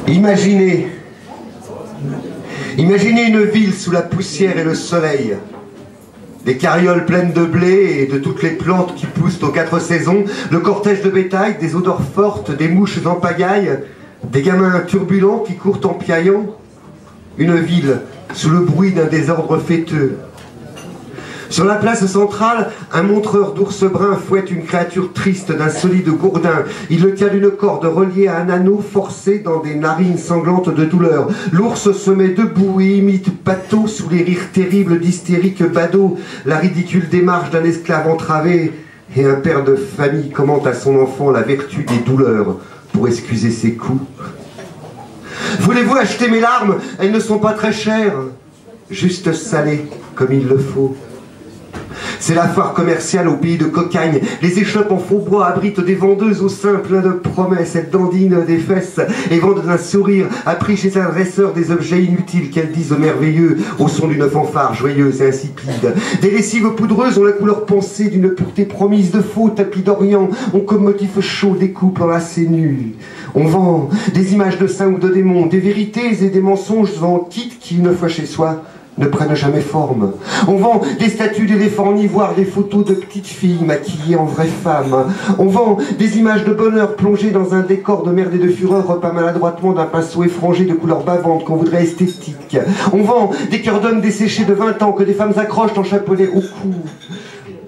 Imaginez une ville sous la poussière et le soleil, des carrioles pleines de blé et de toutes les plantes qui poussent aux 4 saisons, le cortège de bétail, des odeurs fortes, des mouches en pagaille, des gamins turbulents qui courent en piaillant, une ville sous le bruit d'un désordre fêteux. Sur la place centrale, un montreur d'ours brun fouette une créature triste d'un solide gourdin. Il le tient d'une corde reliée à un anneau forcé dans des narines sanglantes de douleur. L'ours se met debout et imite Pato sous les rires terribles d'hystériques badauds, la ridicule démarche d'un esclave entravé. Et un père de famille commente à son enfant la vertu des douleurs pour excuser ses coups. Voulez-vous acheter mes larmes? Elles ne sont pas très chères, juste salées comme il le faut. C'est la foire commerciale au pays de Cocagne. Les échoppes en faux bois abritent des vendeuses au sein plein de promesses. Elles dandinent des fesses et vendent d'un sourire, appris chez un dresseur des objets inutiles qu'elles disent merveilleux au son d'une fanfare joyeuse et insipide. Des lessives poudreuses ont la couleur pensée d'une pureté promise de faux tapis d'Orient, ont comme motif chaud des couples enlacés nus. On vend des images de saints ou de démons, des vérités et des mensonges en kit qui, une fois chez soi, ne prennent jamais forme. On vend des statues d'éléphants en ivoire, des photos de petites filles maquillées en vraies femmes. On vend des images de bonheur plongées dans un décor de merde et de fureur repeint maladroitement d'un pinceau effrangé de couleurs bavantes qu'on voudrait esthétiques. On vend des cœurs d'hommes desséchés de 20 ans que des femmes accrochent en chapelet au cou.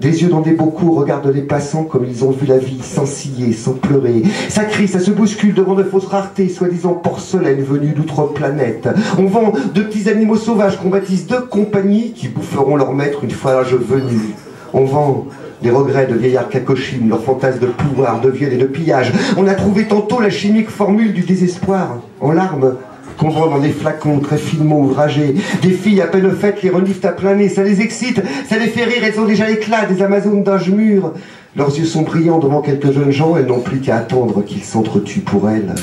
Des yeux dans des bocaux regardent les passants comme ils ont vu la vie, sans scier, sans pleurer. Ça crie, ça se bouscule devant de fausses raretés, soi-disant porcelaine venues d'outre-planète. On vend de petits animaux sauvages qu'on baptise de compagnie qui boufferont leur maître une fois l'âge venu. On vend des regrets de vieillards cacochines, leurs fantasmes de pouvoir, de viol et de pillage. On a trouvé tantôt la chimique formule du désespoir, en larmes, qu'on vend dans des flacons très finement ouvragés. Des filles à peine faites les reniflent à plein nez, ça les excite, ça les fait rire, elles ont déjà l'éclat des Amazones d'âge mûr. Leurs yeux sont brillants devant quelques jeunes gens, elles n'ont plus qu'à attendre qu'ils s'entretuent pour elles.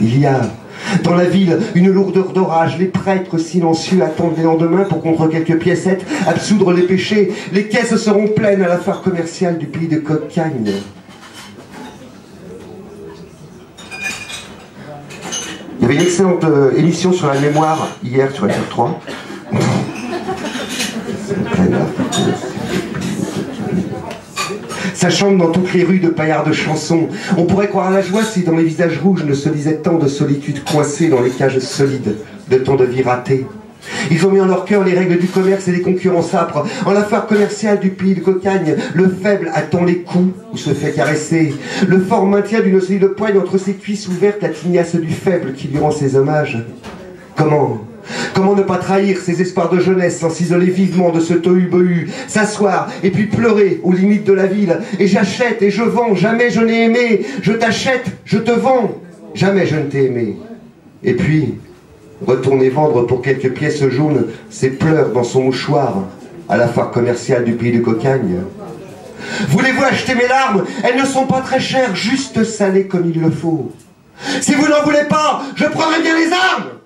Il y a dans la ville une lourdeur d'orage, les prêtres silencieux attendent les lendemains pour contre quelques piécettes absoudre les péchés. Les caisses seront pleines à la foire commerciale du pays de Cocagne. Il y avait une excellente émission sur la mémoire hier sur FR3. Ça chante dans toutes les rues de paillards de chansons. On pourrait croire à la joie si dans les visages rouges ne se lisait tant de solitude coincée dans les cages solides, de tant de vies ratées. Ils ont mis en leur cœur les règles du commerce et des concurrences âpres. En la foire commerciale du pays de Cocagne, le faible attend les coups ou se fait caresser. Le fort maintient d'une solide poigne entre ses cuisses ouvertes la tignasse du faible qui lui rend ses hommages. Comment ne pas trahir ses espoirs de jeunesse sans s'isoler vivement de ce tohu-bohu, s'asseoir et puis pleurer aux limites de la ville. Et j'achète et je vends, jamais je n'ai aimé. Je t'achète, je te vends, jamais je ne t'ai aimé. Et puis retourner vendre pour quelques pièces jaunes ses pleurs dans son mouchoir à la foire commerciale du pays de Cocagne. Voulez-vous acheter mes larmes? Elles ne sont pas très chères, juste salées comme il le faut. Si vous n'en voulez pas, je prendrai bien les armes.